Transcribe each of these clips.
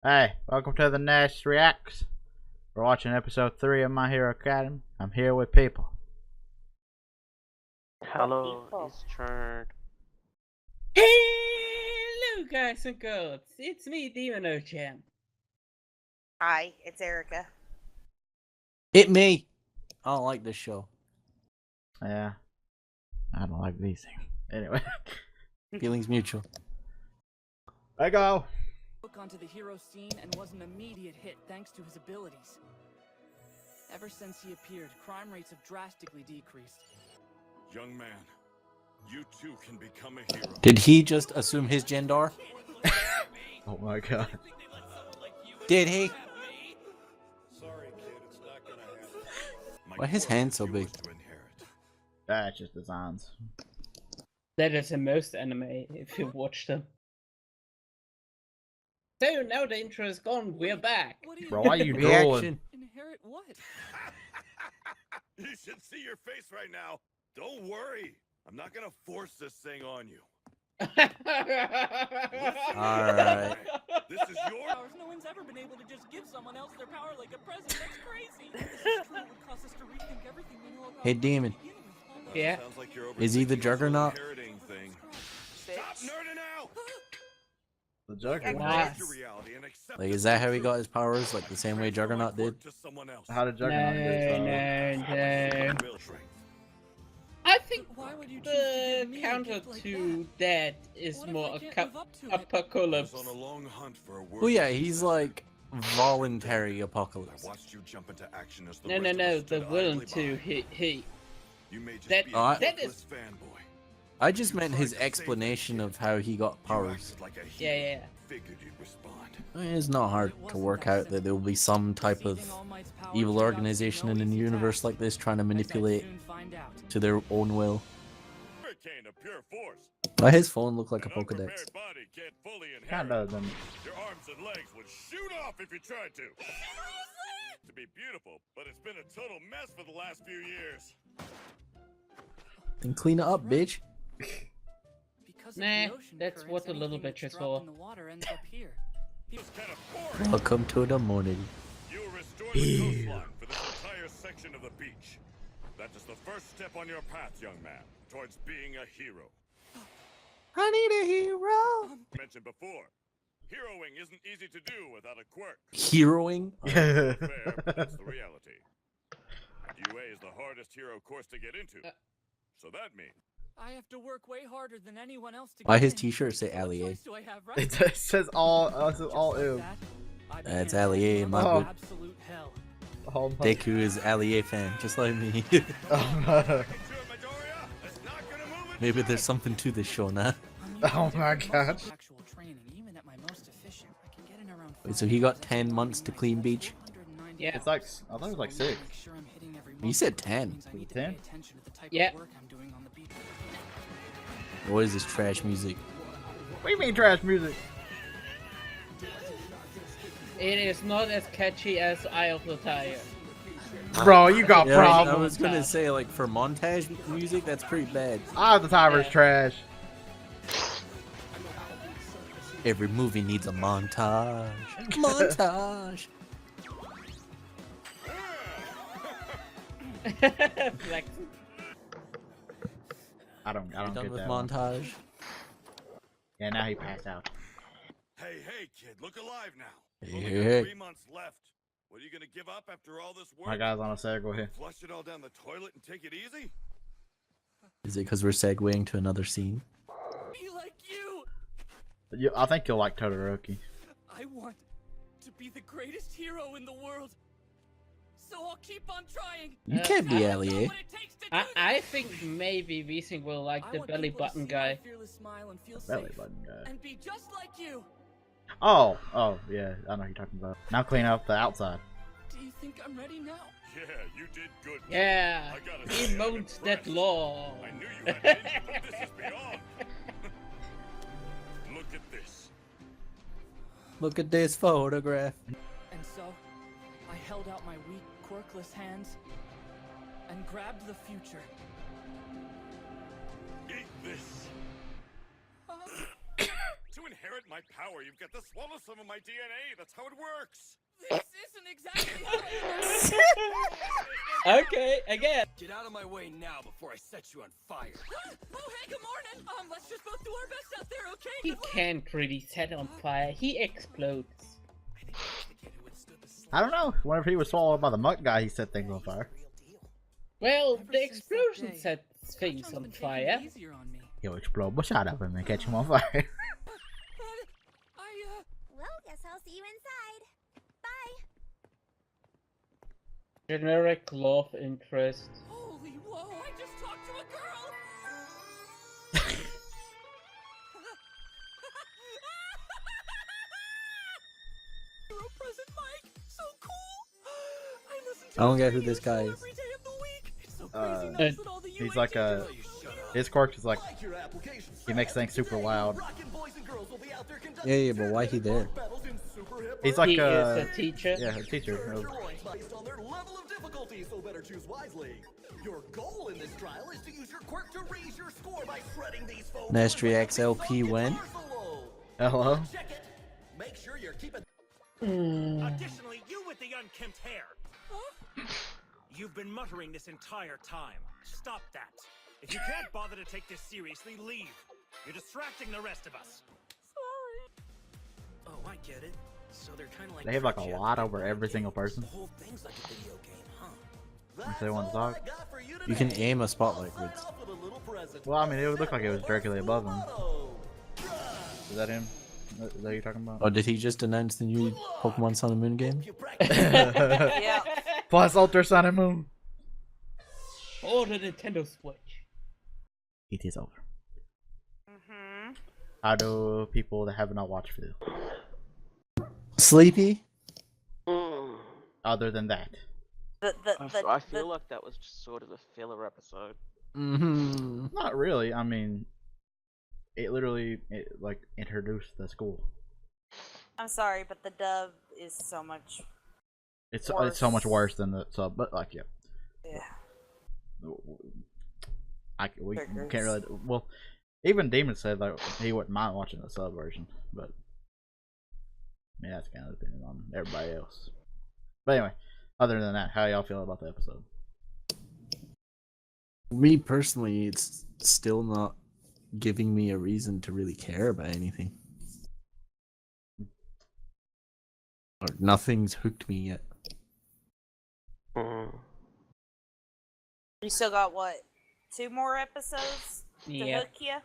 Hey, welcome to the Nest Reacts. We're watching episode 3 of My Hero Academy. I'm here with people. Hello, it's Trent. Hello guys and girls, it's me DemonOJM. Hi, it's Erica. Hit me. I don't like this show. Yeah, I don't like these things. Anyway, Feelings mutual. I go. Took onto the hero scene and was an immediate hit thanks to his abilities. Ever since he appeared, crime rates have drastically decreased. Young man, you too can become a hero. Did he just assume his gender? Oh my god. Did he? Sorry, kid, it's not gonna happen. Why his hand so big? That's just designs. That is in most anime if you watch them. So now the intro is gone, we're back. Bro, why are you drooling? Reaction. Inherit what? You should see your face right now. Don't worry. I'm not gonna force this thing on you. Alright. This is your Powers. No one's ever been able to just give someone else their power like a present. That's crazy. This is true. It would cause us to rethink everything we know about Hey, Demon. Yeah. Sounds like you're Is he the overthinking this Juggernaut? inheriting thing. Stop nerding out. The Juggernaut. Wow. Accept your reality and accept Like, the is that how he truth. got his powers? Like the same way Juggernaut did? To someone else. How did Juggernaut do this? No. Real strength. I think Why would you choose to the give me a counter gift like to that? that is What if more I can't live up to it? apocalypse. I was on a long hunt for a word. Oh yeah, he's like voluntary I apocalypse. watched you jump into action as the No, rest no, of no, us the stood villain idly to by. he. You may just That- be Oh, a that hopeless is- fanboy. I just meant his explanation of how he got You powers. acted like a Yeah, hero. yeah. Figured you'd respond. It's not hard to work out that there will be some type of evil organization in a universe like this trying to manipulate to their own will. Hurricane of pure force. Why his phone look like a An Pokedex? unprepared body can't fully inherit. Kinda then. Your arms and legs would shoot off if you tried to. To be beautiful, but it's been a total mess for the last few years. Then clean it up, bitch. Nah, that's what the little bitch is for. In the water ends up here. It's kind of boring. Welcome to the morning. You will restore the coastline for this entire section of the beach. That is the first step on your path, young man, towards being a hero. I need a hero. Mentioned before, heroing isn't easy to do without a quirk. Heroing? Fair, but that's the reality. UA is the hardest hero course to get into. So that means I have to work way harder than anyone else to Why get his in. t-shirt say What Allie A? choice do I have, right? It says all Just like ew. that, I That's began Allie A in to my run book. absolute hell. Oh my. Deku is Allie A fan, just like me. Oh no. Midoriya, it's not gonna move it. Maybe there's something to this show now. I'm using Oh my different gosh. muscle actual training. Even at my most efficient, I can get in around Wait, so he got 10 months to clean beach? Yeah. It's like, I thought it was like 6. You said 10. 10? Yeah. What is this trash music? What do you mean trash music? It is not as catchy as Eye of the Tiger. Bro, you got Yeah, I problems. was gonna say, like, for montage music, that's pretty bad. Ah, the timer's Yeah. trash. Every movie needs a montage. Montage! Like, I don't Done get with that one. montage. Yeah, now he passed out. Hey, kid, look alive now. Hey, Only hey, got hey. 3 months left. What are you gonna give up after all this work? My guy's on a segue here. Flush it all down the toilet and take it easy? Is it because we're segueing to another scene? Be like you. I think you'll like Todoroki. I want to be the greatest hero in the world. So I'll keep on trying. You can't be I Allie know A. what it takes to do I this. think maybe Vsynghb will like I the want belly people to button see my guy. fearless smile and feel Belly safe button guy. and be just like you. Oh, yeah, I know what you're talking about. Now clean up the outside. Do you think I'm ready now? Yeah, you did good. Yeah, I gotta he say, I'm moaned that impressed. long. I knew you had it in you, but this is beyond. Look at this. Look at this photograph. And so, I held out my weak, quirkless hands and grabbed the future. Eat this. To inherit inherit my power, you've got to swallow some of my DNA. That's how it works. This isn't exactly how it Okay, again. Get out of my way now before I set you on fire. Oh, hey, good morning. Let's just both do our best out there, okay? He can't really set on fire. He explodes. I don't know. Whenever he was swallowed by the mutt guy, he set things on fire. Well, the explosion sets things on fire. He'll explode bush out of him and catch him on fire. Well, guess I'll see you inside. Bye. Generic love interest. Holy whoa, I just talked to a girl! Hero present Mike, so cool! I listen to I don't his get who radio this guy show is. every day of the week. It's so crazy nuts that all the He's UA like teachers- his quirk is like, he makes things super loud. Yeah, but why he there? He's like He is a teacher. yeah, a teacher. Based on their level of difficulty, so better choose wisely. Your goal in this trial is to use your quirk to raise your score by shredding these foes. Nestry XLP when? Hello? Check it. Make sure you're keeping. Additionally, you with the unkempt hair. You've been muttering this entire time. Stop that. If you can't bother to take this seriously, leave. You're distracting the rest of us. Oh, I get it. So they're kind of like. They have like a lot over every single person. The whole thing's like a video game, huh? If they want to talk. You can aim a spotlight, Grids. Well, I mean, it would look like it was directly above him. Is that him? Is that you talking about? Oh, did he just announce the new Pokemon Sun and Moon game? Yeah. Plus Ultra Sun and Moon. Or the Nintendo Switch. It is over. Mm-hmm. How do people that have not watched feel? Sleepy? Other than that. I feel like that was just sort of a filler episode. Mm-hmm. Not really. I mean, it literally like introduced the school. I'm sorry, but the dub is so much. It's so much worse than the sub, but like yeah. Yeah. We Triggers. can't really. Well, even Demon said like he wouldn't mind watching the sub version, but I mean that's kind of depending on everybody else. But anyway, other than that, how y'all feel about the episode? Me personally, it's still not giving me a reason to really care about anything. Or nothing's hooked me yet. You still got what? 2 more episodes to Yeah. hook you?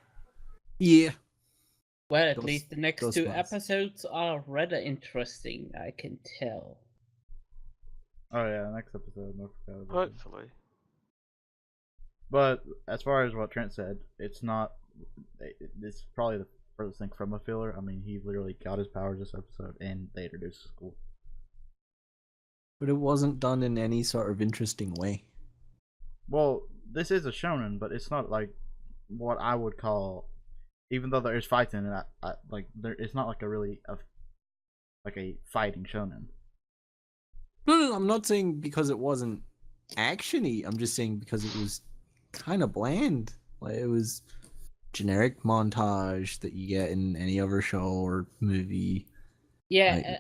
Yeah. Well, at Those- least the next those 2 ones. episodes are rather interesting, I can tell. Oh yeah, next episode. I forgot about that. Hopefully. But as far as what Trent said, it's not. It's probably the furthest thing from a filler. I mean, he literally got his powers this episode, and they introduced the school. But it wasn't done in any sort of interesting way. Well, this is a shonen, but it's not like what I would call. Even though there is fights in it, I like there. It's not like a really like a fighting shonen. No, I'm not saying because it wasn't actiony. I'm just saying because it was kind of bland. Like it was generic montage that you get in any other show or movie. Yeah,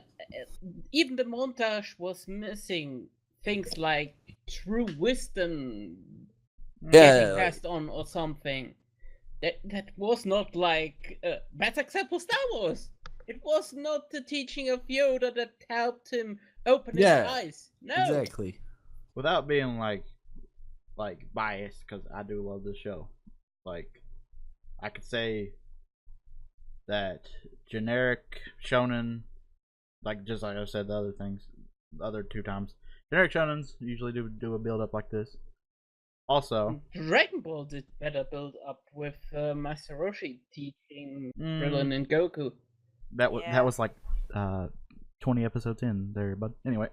even the montage was missing things like true wisdom getting passed on or something. That was not like best example Star Wars. It was not the teaching of Yoda that helped him open his eyes. No, Exactly. Without being like biased, because I do love this show. Like, I could say that generic shonen, like just like I said the other things, the other 2 times, generic shonens usually do a build up like this. Also, Dragon Ball did better build up with Master Roshi teaching Krillin and Goku. that was like 20 episodes in there, but anyway,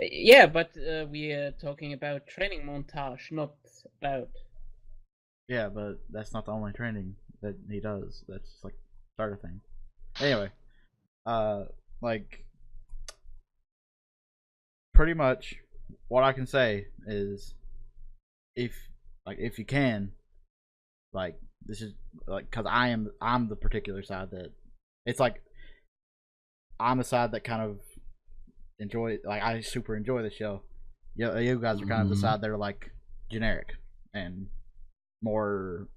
Yeah, but we are talking about training montage, not about. yeah, but that's not the only training that he does. That's like starter thing. Anyway, like pretty much what I can say is if you can, like this is like because I'm the particular side that it's like I'm the side that kind of enjoy, like I super enjoy the show. You guys are kind of the side that are like generic and more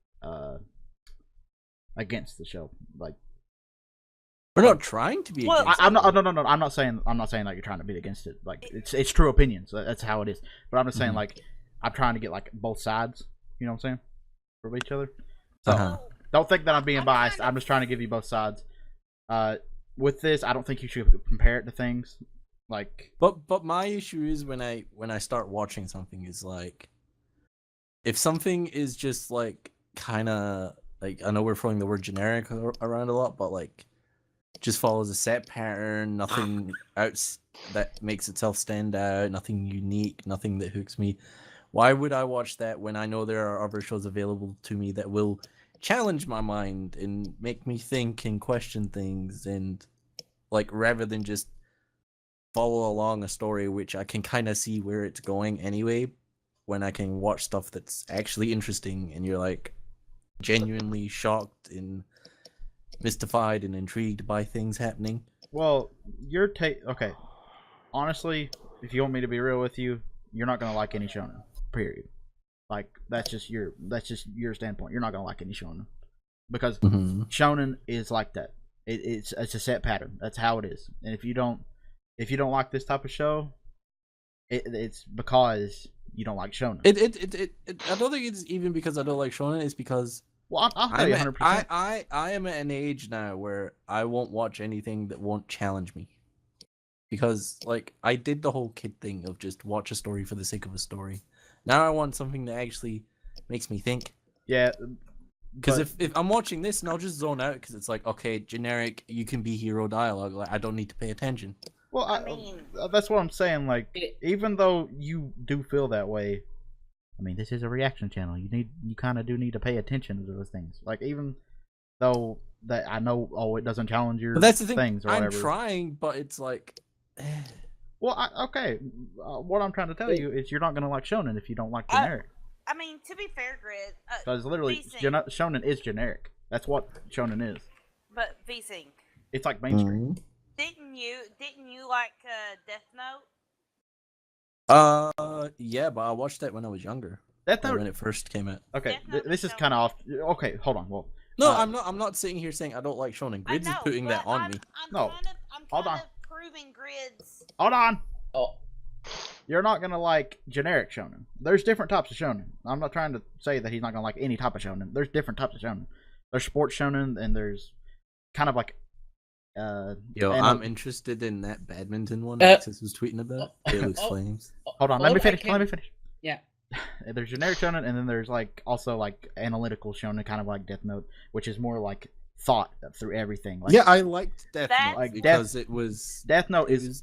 against the show. Like we're not trying to be. Well, I'm not. No. I'm not saying that you're trying to be against it. Like it's true opinions. That's how it is. But I'm just saying like I'm trying to get like both sides. You know what I'm saying? For each other. So don't think that I'm being biased. I'm just trying to give you both sides. With this, I don't think you should compare it to things like. But my issue is when I start watching something is like, if something is just like kind of like, I know we're throwing the word generic around a lot, but like just follows a set pattern, nothing out that makes itself stand out, nothing unique, nothing that hooks me. Why would I watch that when I know there are other shows available to me that will challenge my mind and make me think and question things, and like rather than just follow along a story which I can kind of see where it's going anyway, when I can watch stuff that's actually interesting and you're like genuinely shocked and mystified and intrigued by things happening. Well, your take. Okay, honestly, if you want me to be real with you, you're not gonna like any shonen. Period. Like that's just your standpoint. You're not gonna like any shonen because shonen is like that. It's a set pattern. That's how it is. And if you don't like this type of show, it's because you don't like shonen. I don't think it's even because I don't like shonen. It's because I'll tell you 100%. I am at an age now where I won't watch anything that won't challenge me. Because like I did the whole kid thing of just watch a story for the sake of a story. Now I want something that actually makes me think. Yeah. Because if I'm watching this and I'll just zone out because it's like, okay, generic, you can be hero dialogue. Like I don't need to pay attention. Well, I mean, that's what I'm saying. Like, even though you do feel that way, I mean, this is a reaction channel. You kind of do need to pay attention to those things. Like, even though that I know, it doesn't challenge your that's the thing. Things or whatever. I'm trying, but it's like. Well, okay. What I'm trying to tell you is you're not gonna like shonen if you don't like generic. I mean, to be fair, Grid. Because literally, shonen is generic. That's what shonen is. But Vsinghb. It's like mainstream. Didn't you like Death Note? Yeah, but I watched that when I was younger. Death Note when it first came out. Okay, this is kind of off. Okay, hold on. Well, no, I'm not sitting here saying I don't like shonen. Gridz is putting that on me. I'm kind of proving Gridz. Hold on. Oh. You're not gonna like generic shonen. There's different types of shonen. I'm not trying to say that he's not gonna like any type of shonen. There's different types of shonen. There's sports shonen, and there's kind of like. I'm interested in that badminton one. Alexis was tweeting about. It looks flames. Hold on, let me finish. Let me finish. Yeah. There's generic shonen, and then there's like also like analytical shonen, kind of like Death Note, which is more like thought through everything. Like, yeah, I liked Death Note like because it was Death Note is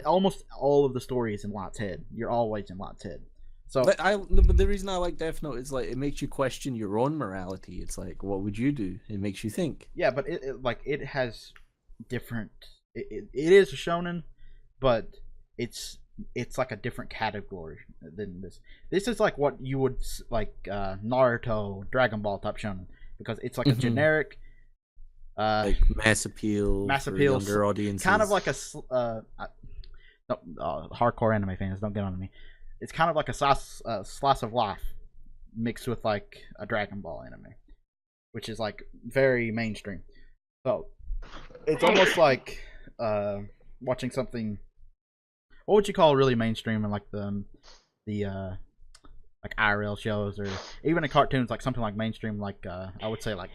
almost all of the story is in Lot's head. You're always in Lot's head. So, but the reason I like Death Note is like it makes you question your own morality. It's like, what would you do? It makes you think. Yeah, but it has different. It is a shonen, but it's like a different category than this. This is like what you would like Naruto, Dragon Ball type shonen, because it's like a generic. Like mass appeal for younger audiences. Kind of like a hardcore anime fans, don't get on to me. It's kind of like a slice of life mixed with like a Dragon Ball anime, which is like very mainstream. So it's almost like watching something. What would you call really mainstream in like the like IRL shows or even in cartoons, like something like mainstream, like I would say like.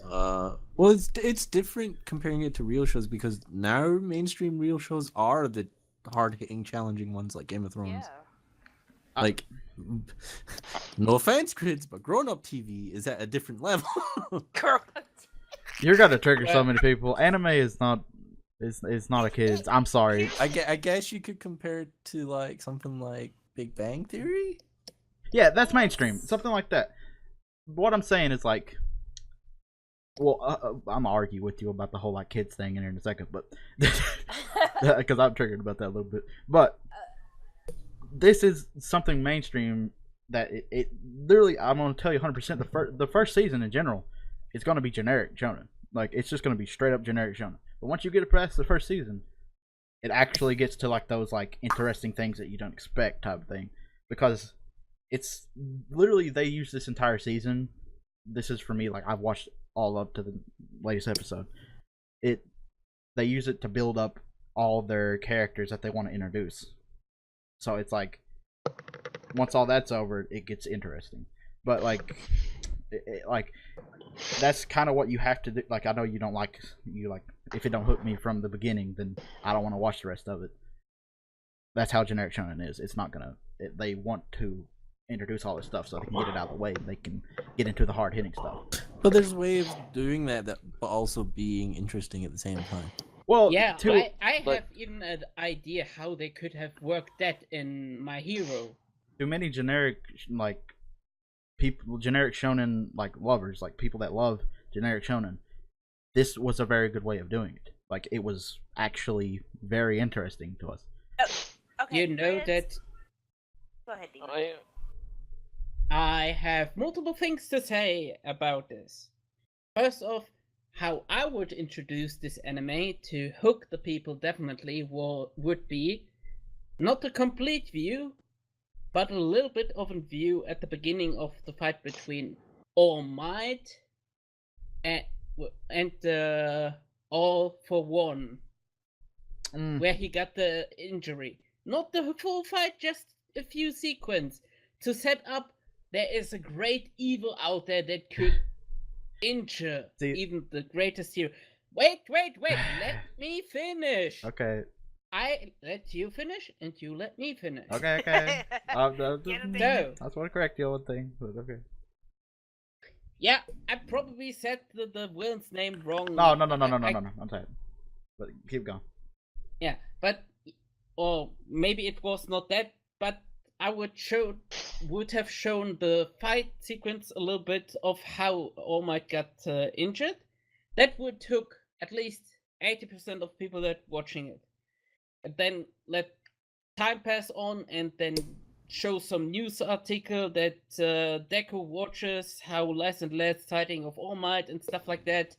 Well, it's different comparing it to real shows because now mainstream real shows are the hard-hitting, challenging ones like Game of Thrones. Yeah. Like, no offense, Gridz, but grown-up TV is at a different level. You're gonna trigger so many people. Anime is not. It's not a kid's. I'm sorry. I guess you could compare it to like something like Big Bang Theory. Yeah, that's mainstream. Something like that. What I'm saying is like. Well, I'm gonna argue with you about the whole like kids thing in here in a second, but because I'm triggered about that a little bit. But this is something mainstream that it literally, I'm gonna tell you 100%. The first season in general, it's gonna be generic shonen. Like it's just gonna be straight up generic shonen. But once you get it past the first season, it actually gets to like those like interesting things that you don't expect type of thing, because it's literally they use this entire season. This is for me, like I've watched all up to the latest episode. They use it to build up all their characters that they want to introduce. So it's like once all that's over, it gets interesting. But like that's kind of what you have to do. Like I know you don't like if it don't hook me from the beginning, then I don't want to watch the rest of it. That's how generic shonen is. It's not gonna. They want to introduce all this stuff so they can get it out of the way. They can get into the hard hitting stuff. But there's ways of doing that but also being interesting at the same time. Well, yeah, I have even an idea how they could have worked that in My Hero. Too many generic generic shonen like lovers, like people that love generic shonen. This was a very good way of doing it. Like it was actually very interesting to us. Okay, you know that. Go ahead, Demon. I have multiple things to say about this. First off, how I would introduce this anime to hook the people definitely would be not a complete view, but a little bit of a view at the beginning of the fight between All Might and All for One, where he got the injury. Not the full fight, just a few sequences to set up. There is a great evil out there that could injure even the greatest hero. Wait, let me finish. Okay. I let you finish, and you let me finish. Okay. I just want to correct you on thing, but okay. Yeah, I probably said the villain's name wrong. No. I'm sorry. But keep going. Yeah, but or maybe it was not that, but I would have shown the fight sequence a little bit of how All Might got injured. That would took at least 80% of people that watching it. And then let time pass on, and then show some news article that Deku watches how less and less sighting of All Might and stuff like that,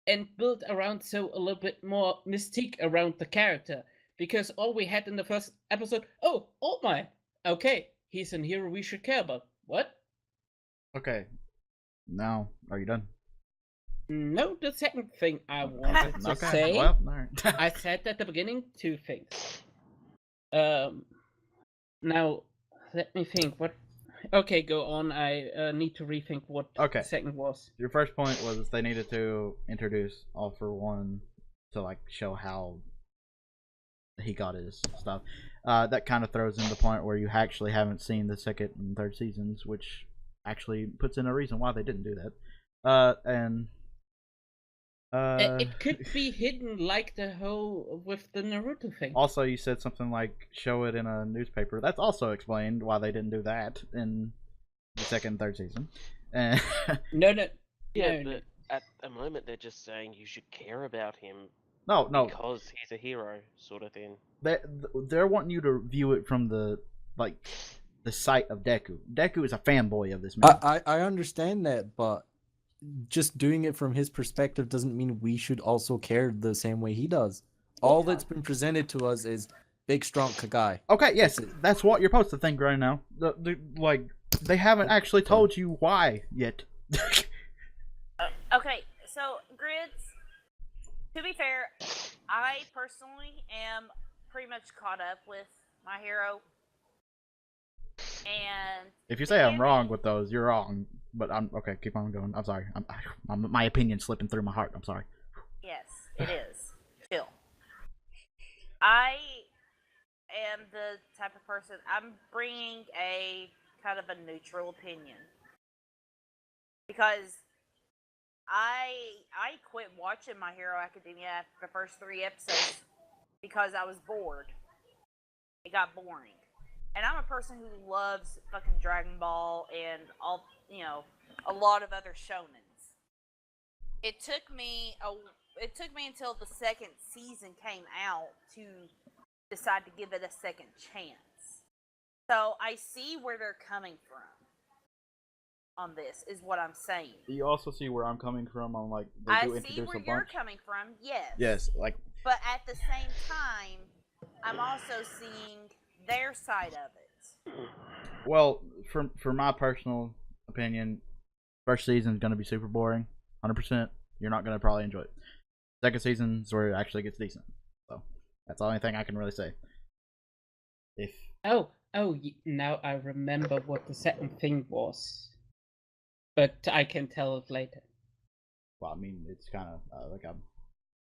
and build around a little bit more mystique around the character. Because all we had in the first episode, oh, All Might. Okay, he's a hero we should care about. What? Okay. Now, are you done? No, the second thing I wanted to say. Well, all right. I said at the beginning 2 things. Now, let me think. What? Okay, go on. I need to rethink what the second was. Your first point was they needed to introduce All for One to like show how he got his stuff. That kind of throws in the point where you actually haven't seen the second and third seasons, which actually puts in a reason why they didn't do that. It could be hidden like the whole with the Naruto thing. Also, you said something like show it in a newspaper. That's also explained why they didn't do that in the second and third season. No. Yeah, but at the moment they're just saying you should care about him. No. Because he's a hero, sort of thing. They're wanting you to view it from the sight of Deku. Deku is a fanboy of this man. I understand that, but just doing it from his perspective doesn't mean we should also care the same way he does. All that's been presented to us is big, strong Kagai. Okay, yes, that's what you're supposed to think right now. They haven't actually told you why yet. Okay, so Grids, to be fair, I personally am pretty much caught up with My Hero. And if you say I'm wrong with those, you're wrong. But I'm okay. Keep on going. I'm sorry. My opinion's slipping through my heart. I'm sorry. Yes, it is. Chill. I am the type of person. I'm bringing a kind of a neutral opinion because I quit watching My Hero Academia after the first 3 episodes because I was bored. It got boring. And I'm a person who loves fucking Dragon Ball and all, a lot of other shonens. It took me until the second season came out to decide to give it a second chance. So I see where they're coming from. on this. Is what I'm saying. You also see where I'm coming from on like they I do see introduce where a you're bunch. coming from. Yes. Yes, like. But at the same time, I'm also seeing their side of it. Well, for my personal opinion, first season is going to be super boring, 100%. You're not going to probably enjoy it. Second season is where it actually gets decent. So that's the only thing I can really say. If Now I remember what the second thing was, but I can tell it later. Well, I mean, it's kind of like I'm.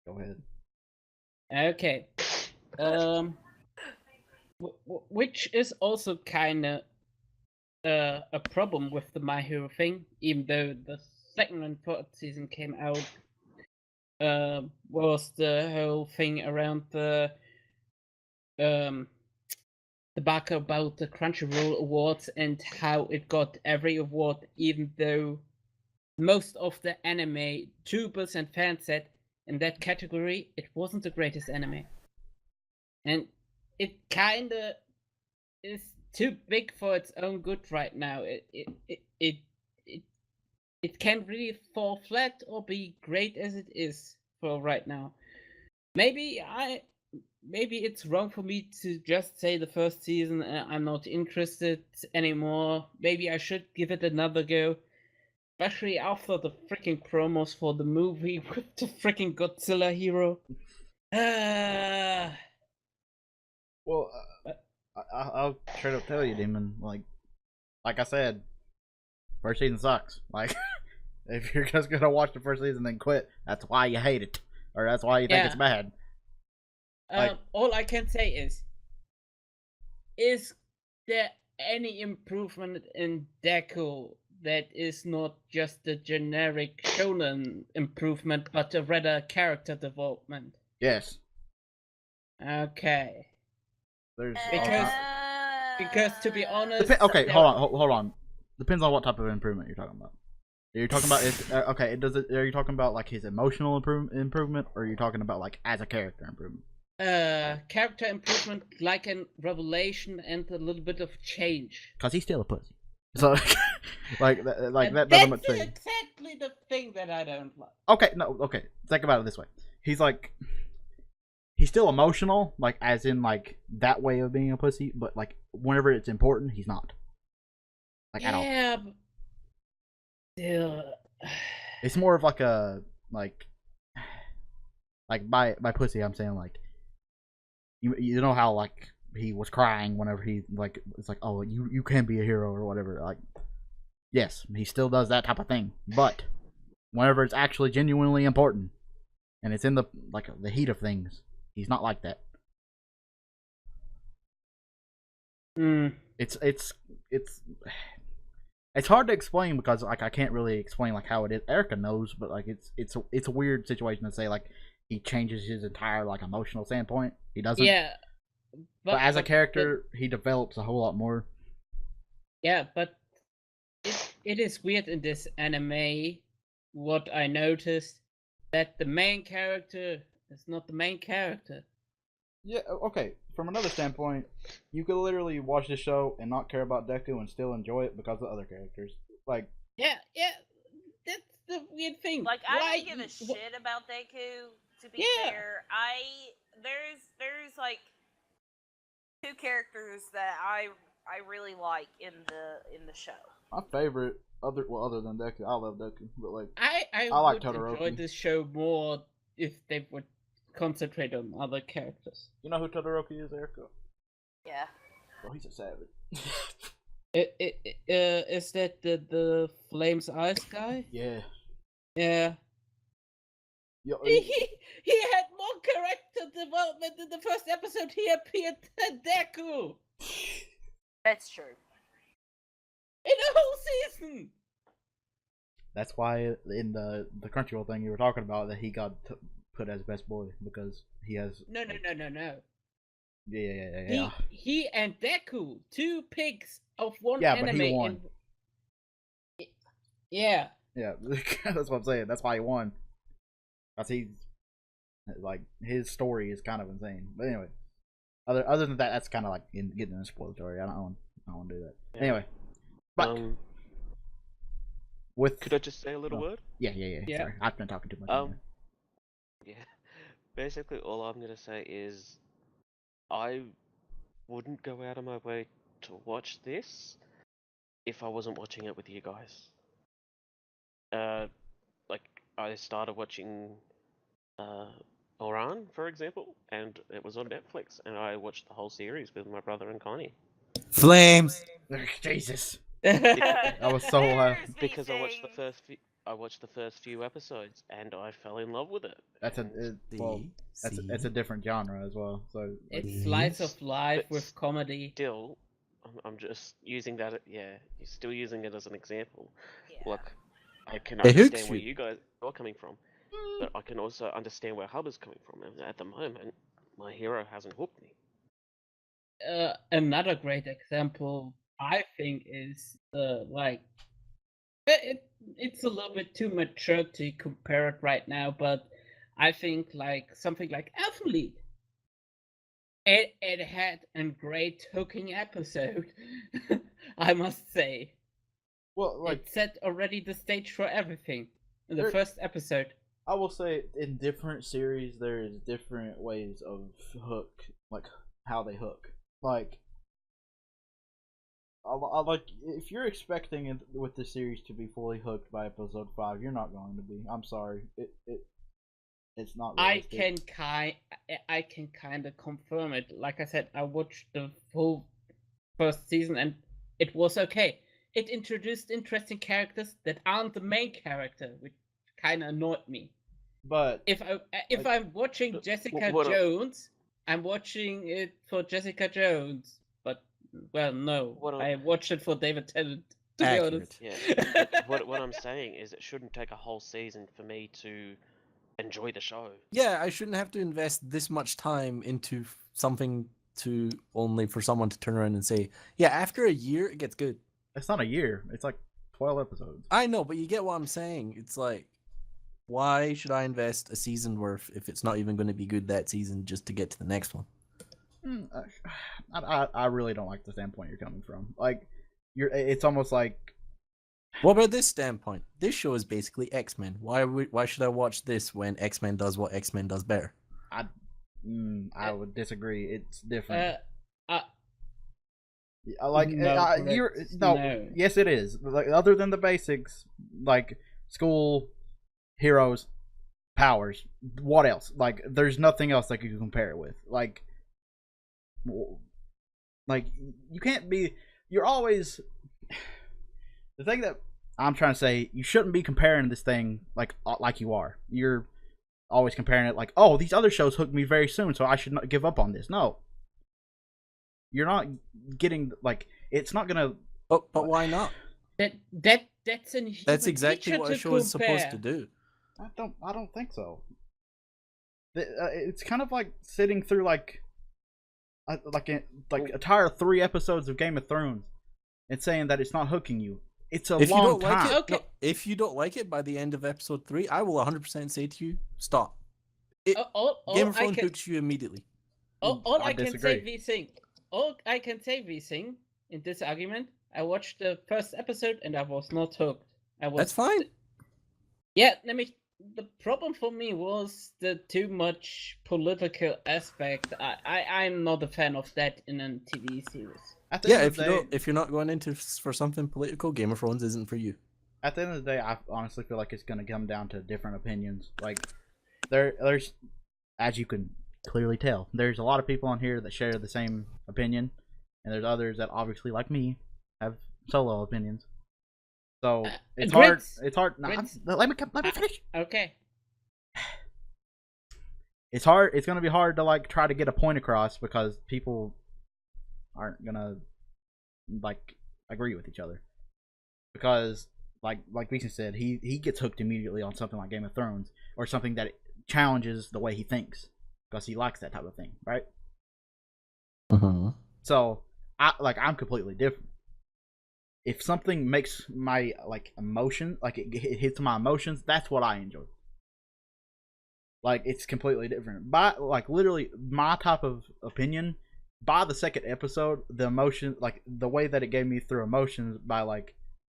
Go ahead. Okay. Which is also kind of a problem with the My Hero thing, even though the second and third season came out. Was the whole thing around the debacle about the Crunchyroll Awards and how it got every award, even though most of the anime 2% fan said in that category it wasn't the greatest anime. And it kinda is too big for its own good right now. It can't really fall flat or be great as it is for right now. Maybe it's wrong for me to just say the first season I'm not interested anymore. Maybe I should give it another go. Especially after the freaking promos for the movie with the freaking Godzilla hero. Well, I'll straight up tell you, Demon. Like I said, first season sucks. Like, if you're just gonna watch the first season and then quit, that's why you hate it, or that's why you think it's bad. All I can say is there any improvement in Deku that is not just a generic shonen improvement, but a rather character development? Yes. Okay. There's because to be honest, okay, hold on. Depends on what type of improvement you're talking about. Are you talking about Are you talking about like his emotional improvement, or are you talking about like as a character improvement? Character improvement, like a revelation and a little bit of change. Cause he's still a pussy. So that doesn't That's much change. exactly the thing that I don't like. Okay. Think about it this way. He's still emotional, like as in like that way of being a pussy, but like whenever it's important, he's not. Like at all. Yeah, but still. It's more of like a by pussy I'm saying like you know how like he was crying whenever he like it's like, oh, you can be a hero or whatever. Like, yes, he still does that type of thing, but whenever it's actually genuinely important and it's in the heat of things, he's not like that. It's hard to explain because like I can't really explain like how it is. Erica knows, but like it's a weird situation to say like he changes his entire like emotional standpoint. He doesn't. Yeah. But as a character, he develops a whole lot more. Yeah, but it is weird in this anime. What I noticed that the main character is not the main character. Yeah. Okay. From another standpoint, you could literally watch this show and not care about Deku and still enjoy it because of other characters. Like. Yeah. That's the weird thing. Like I don't give a shit about Deku. To be fair, there's like two characters that I really like in the show. My favorite, other than Deku, I love Deku, but like I like would Todoroki. enjoy this show more if they would concentrate on other characters. You know who Todoroki is, Erica? Yeah. Well, he's a savage. Is that the Flames Ice guy? Yeah. Yeah. Yo, he had more character development in the first episode he appeared than Deku. That's true. In a whole season. That's why in the Crunchyroll thing you were talking about that he got put as best boy because he has No. Yeah. He and Deku, two pigs of one yeah, anime. But he won. Yeah, that's what I'm saying. That's why he won. Cause he's like his story is kind of insane. But anyway, other than that, that's kind of like getting in a spoiler story. I don't want to do that. Yeah. Anyway, but With Could I just say a little word? yeah. Yeah. Sorry, I've been talking too much. Yeah. Basically, all I'm gonna say is, I wouldn't go out of my way to watch this if I wasn't watching it with you guys. Like I started watching Oran, for example, and it was on Netflix, and I watched the whole series with my brother and Connie. Flames. Jesus. I was so because I watched the first few episodes, and I fell in love with it. That's a different genre as well. So It's slice of life But with comedy. Still, I'm just using that. Yeah, you're still using it as an example. Yeah. Look, I can It hooks understand where you. you guys are coming from, but I can also understand where Hub is coming from. And at the moment, my hero hasn't hooked me. Another great example, I think, is it's a little bit too mature to compare it right now, but I think like something like Elfen. It had a great hooking episode, I must say. well, like It set already the stage for everything in the There- first episode. I will say, in different series, there is different ways of hook, like how they hook. Like, I like if you're expecting it with the series to be fully hooked by episode 5, you're not going to be. I'm sorry, it's not. I Realistic. can kind of confirm it. Like I said, I watched the full first season and it was okay. It introduced interesting characters that aren't the main character, which kind of annoyed me. But If I'm watching Jessica what Jones, I'm watching it for Jessica Jones. But well, no, I watched it for David Tennant. To be honest. Yeah. But what I'm saying is, it shouldn't take a whole season for me to enjoy the show. Yeah, I shouldn't have to invest this much time into something to only for someone to turn around and say, yeah, after a year it gets good. it's not a year. It's like 12 episodes. I know, but you get what I'm saying. It's like, why should I invest a season worth if it's not even going to be good that season just to get to the next one? I really don't like the standpoint you're coming from. Like, it's almost like. What about this standpoint? This show is basically X-Men. Why should I watch this when X-Men does what X-Men does better? I would disagree. It's different. No. Yes, it is. Like, other than the basics, like school, heroes, powers. What else? Like, there's nothing else that you can compare it with. Like you can't be. You're always. The thing that I'm trying to say, you shouldn't be comparing this thing like you are. You're always comparing it like, oh, these other shows hooked me very soon, so I should not give up on this. No, you're not getting like it's not gonna. But why not? That's exactly what a show is supposed to do. I don't think so. It's kind of like sitting through like entire 3 episodes of Game of Thrones and saying that it's not hooking you. It's a long time. Like it, no, if you don't like it by the end of episode 3, I will 100% say to you, stop. Game of Thrones hooks you immediately. All I can say, Vsing, in this argument, I watched the first episode and I was not hooked. That's fine. Yeah, the problem for me was the too much political aspect. I'm not a fan of that in a TV series. Yeah, if you're not going into for something political, Game of Thrones isn't for you. At the end of the day, I honestly feel like it's going to come down to different opinions. Like, there's, as you can clearly tell, there's a lot of people on here that share the same opinion, and there's others that obviously, like me, have solo opinions. So it's hard. It's hard. Let me finish. Okay. It's hard. It's gonna be hard to like try to get a point across because people aren't gonna like agree with each other. Because like Vsin said, he gets hooked immediately on something like Game of Thrones or something that challenges the way he thinks because he likes that type of thing, right? So I'm completely different. If something makes my like emotion, like it hits my emotions, that's what I enjoy. Like, it's completely different. By like literally my type of opinion, by the second episode, the emotion, like the way that it gave me through emotions by like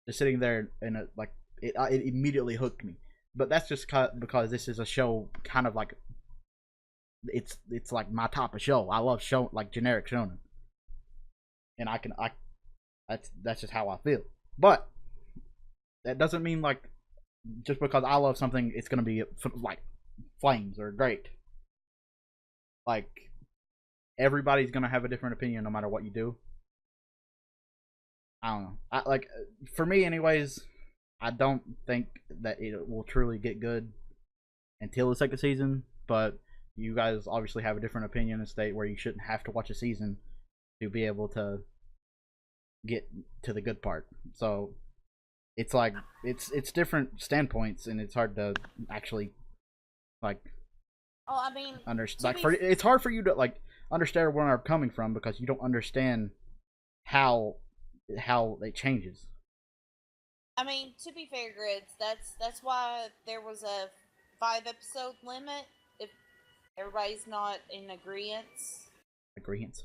just sitting there and like it immediately hooked me. But that's just because this is a show kind of like it's like my type of show. I love like generic shonen, and that's just how I feel. But that doesn't mean like just because I love something, it's gonna be like flames or great. Like everybody's gonna have a different opinion no matter what you do. I don't know. For me, anyways, I don't think that it will truly get good until the second season. But you guys obviously have a different opinion and state where you shouldn't have to watch a season to be able to get to the good part. So it's like it's different standpoints, and it's hard to actually like. Oh, I mean, it's hard for you to like understand where I'm coming from because you don't understand how it changes. I mean, to be fair, Grids, that's why there was a 5-episode limit. If everybody's not in agreement. Agreement.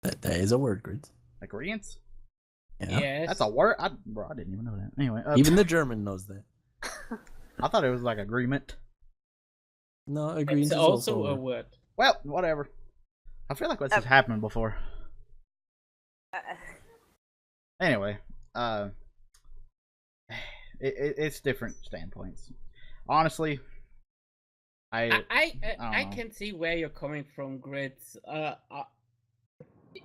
That is a word, Grids. Agreement. Yeah, Yes. That's a word. I didn't even know that. Anyway, even the German knows that. I thought it was like agreement. No, agreement It's is also a word. Well, whatever. I feel like this has happened before. Anyway, it's different standpoints. Honestly, I can see where you're coming from, Grids.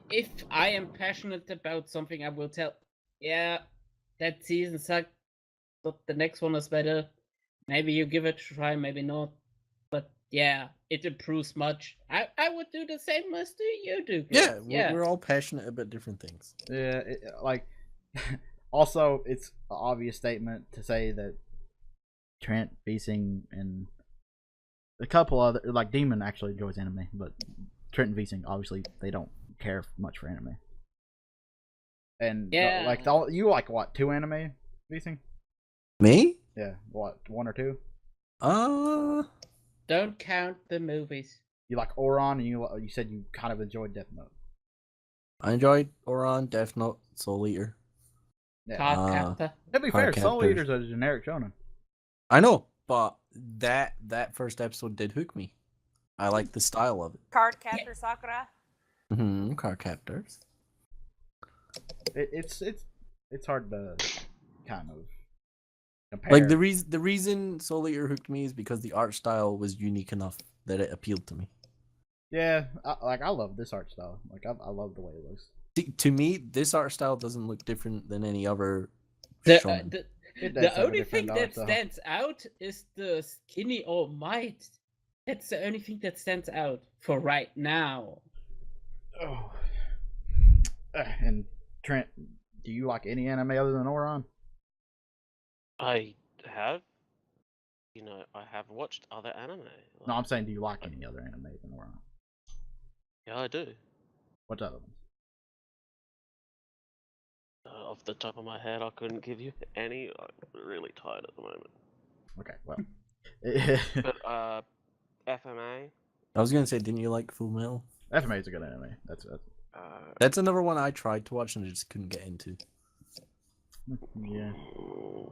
If I am passionate about something, I will tell. Yeah, that season sucked, but the next one is better. Maybe you give it a try, maybe not. But yeah, it improves much. I would do the same as you do. Grids. Yeah, we're all passionate about different things. Yeah, also, it's an obvious statement to say that Trent, Vsinghb, and a couple other like Demon actually enjoys anime, but Trent and Vsinghb obviously they don't care much for anime. And yeah, you like what, 2 anime, Vsinghb? Me? Yeah, what, 1 or 2? Don't count the movies. You like Oran, and you said you kind of enjoyed Death Note. I enjoyed Oran, Death Note, Soul Eater. Yeah. Cardcaptor. To be fair, Soul Eater's a generic shonen. I know, but that first episode did hook me. I like the style of it. Cardcaptor Sakura. Cardcaptors. It's hard to kind of compare. Like the reason Soul Eater hooked me is because the art style was unique enough that it appealed to me. Yeah, I love this art style. Like I love the way it looks. See, to me, this art style doesn't look different than any other. The only thing that stands out is the skinny All Might. That's the only thing that stands out for right now. Oh. And Trent, do you like any anime other than Oran? I have. I have watched other anime. No, I'm saying, do you like any other anime than Oran? Yeah, I do. What other ones? Off the top of my head, I couldn't give you any. I'm really tired at the moment. Okay, well. But FMA. I was gonna say, didn't you like Full Metal? FMA is a good anime. That's another one I tried to watch and I just couldn't get into. Yeah.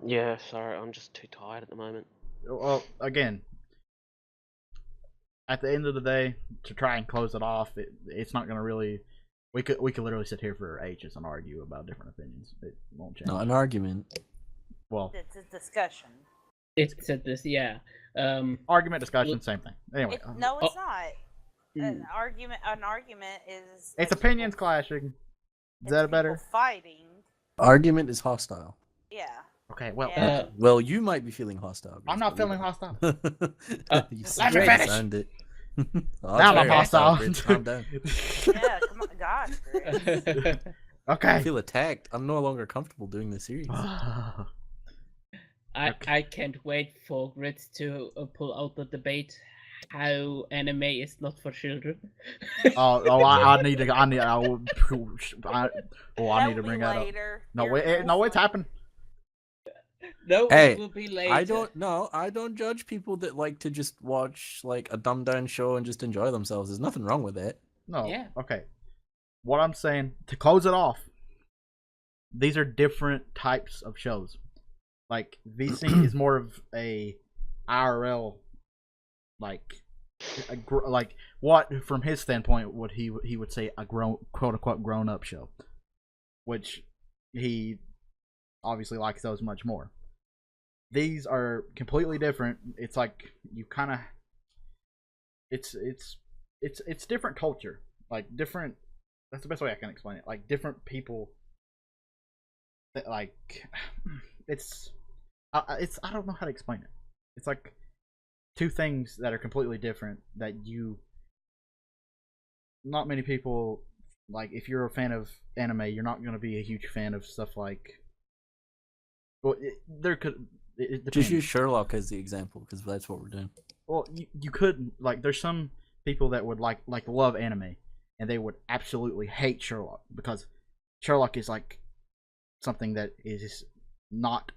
Yeah, sorry, I'm just too tired at the moment. Well, again, at the end of the day, to try and close it off, it's not gonna really. We could literally sit here for ages and argue about different opinions. It won't change. Not an argument. Well, It's a discussion. It's this, yeah. Argument, discussion, same thing. Anyway. No, it's not. An argument is. It's opinions clashing. Is that better? Fighting. Argument is hostile. Yeah. Okay, well. Yeah. Well, you might be feeling hostile. I'm not feeling hostile. Let me finish. Now I'm hostile. Calm down. Yeah, come on, gosh. Chris. Okay. I feel attacked. I'm no longer comfortable doing this series. I can't wait for Grids to pull out the debate how anime is not for children. I need to bring that up. No, it's happened. No, hey, it will be later. I don't judge people that like to just watch like a dumbed down show and just enjoy themselves. There's nothing wrong with it. No. Yeah. Okay. What I'm saying, to close it off, these are different types of shows. Like Vsynghb is more of a IRL, like what from his standpoint would he would say a quote unquote grown up show, which he obviously likes those much more. These are completely different. It's like you kind of it's different culture, like different. That's the best way I can explain it. Like different people. Like it's I don't know how to explain it. It's like two things that are completely different that not many people like. If you're a fan of anime, you're not going to be a huge fan of stuff like. Well, it Just use Sherlock as the example because that's what we're doing. Well, you could like. There's some people that would like love anime, and they would absolutely hate Sherlock because Sherlock is like something that is not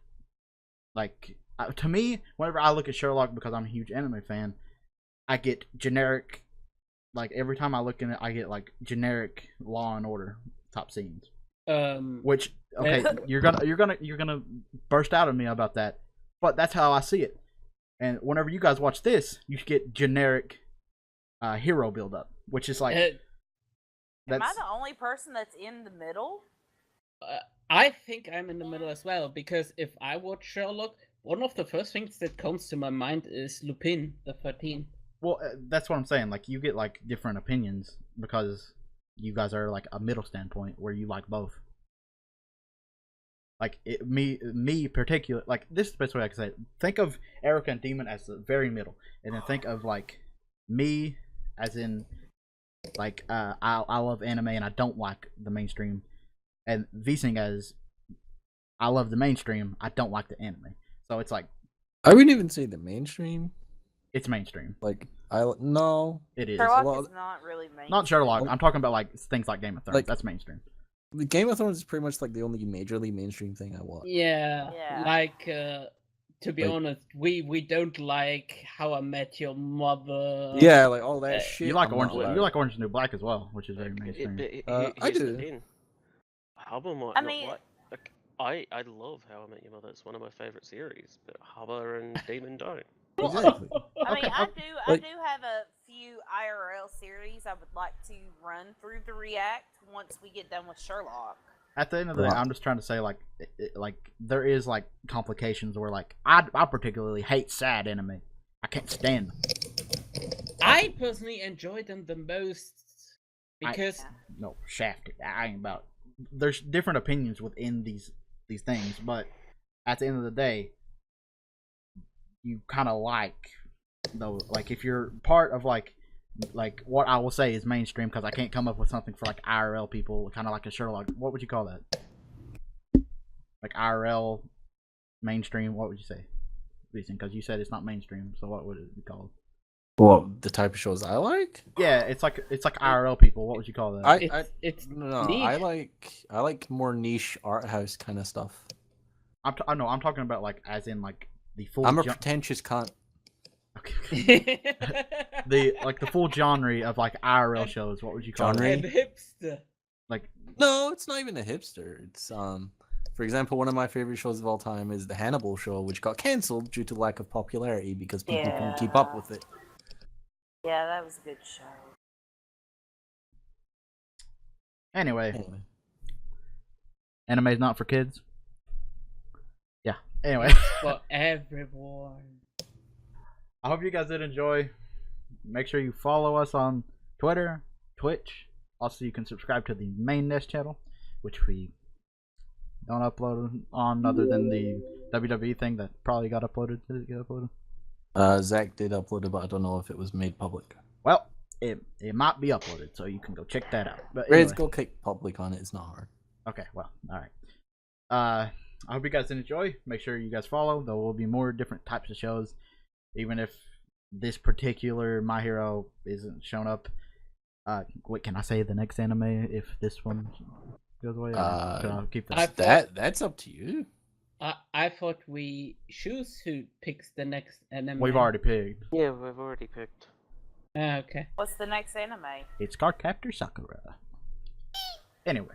like to me. Whenever I look at Sherlock, because I'm a huge anime fan, I get generic. Like every time I look in it, I get like generic Law and Order top scenes. Which okay, you're gonna burst out of me about that, but that's how I see it. And whenever you guys watch this, you get generic hero build up, which is like. Am I the only person that's in the middle? I think I'm in the middle as well, because if I watch Sherlock, one of the first things that comes to my mind is Lupin the 13th. Well, that's what I'm saying. Like, you get like different opinions because you guys are like a middle standpoint where you like both. Like me particular, like this is the best way I can say it. Think of Erica and Demon as the very middle, and then think of like me as in like I love anime and I don't like the mainstream, and Vsynghb as I love the mainstream, I don't like the anime. So it's like I wouldn't even say the mainstream. It's mainstream. Like no, it is. Sherlock is not really mainstream. Not Sherlock. I'm talking about like things like Game of Thrones. Like, that's mainstream. The Game of Thrones is pretty much like the only majorly mainstream thing I watch. Yeah. Like to be honest, we don't like How I Met Your Mother. Yeah, like all that shit. You like Orange? You like Orange is the New Black as well, which is very mainstream. I do. Hubba might I mean, not like. I love How I Met Your Mother. It's one of my favorite series, but Hubba and Demon don't. Exactly. I mean, I do have a few IRL series I would like to run through the React once we get done with Sherlock. At the end of the day, I'm just trying to say like there is like complications where like I particularly hate sad anime. I can't stand them. I personally enjoy them the most because no Shafted. I ain't about. There's different opinions within these things, but at the end of the day, you kind of like though. Like if you're part of like what I will say is mainstream, because I can't come up with something for like IRL people, kind of like a Sherlock. What would you call that? Like IRL mainstream. What would you say? Because you said it's not mainstream, so what would it be called? Well, the type of shows I like. Yeah, it's like IRL people. What would you call that? I like more niche art house kind of stuff. I'm talking about like as in like the full. I'm a pretentious cunt. Okay. the full genre of like IRL shows. What would you call it? Hipster. Like no, it's not even a hipster. It's for example, one of my favorite shows of all time is the Hannibal show, which got cancelled due to lack of popularity because people couldn't keep up with it. Yeah, that was a good show. Anyway. Anime's not for kids. Yeah. Anyway. For everyone. I hope you guys did enjoy. Make sure you follow us on Twitter, Twitch. Also, you can subscribe to the main Nest channel, which we don't upload on other than the WWE thing that probably got uploaded. Did it get uploaded? Zack did upload it, but I don't know if it was made public. Well, it might be uploaded, so you can go check that out. But anyway. Go click public on it. It's not hard. Okay, well, all right. I hope you guys did enjoy. Make sure you guys follow. There will be more different types of shows, even if this particular My Hero isn't shown up. Wait, can I say the next anime if this one goes away? I'll keep that. That's up to you. I thought we choose who picks the next anime. We've already picked. Yeah, we've already picked. Okay. What's the next anime? It's Cardcaptor Sakura. Anyway,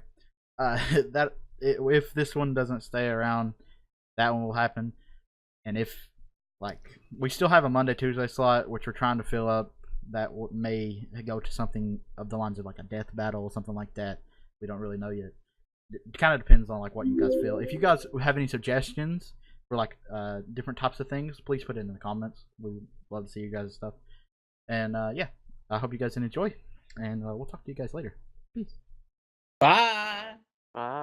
that if this one doesn't stay around, that one will happen. And if like we still have a Monday Tuesday slot, which we're trying to fill up, that may go to something of the lines of like a death battle or something like that. We don't really know yet. It kind of depends on like what you guys feel. If you guys have any suggestions for like different types of things, please put it in the comments. We would love to see you guys' stuff. And yeah, I hope you guys enjoy. And we'll talk to you guys later. Peace. Bye. Bye.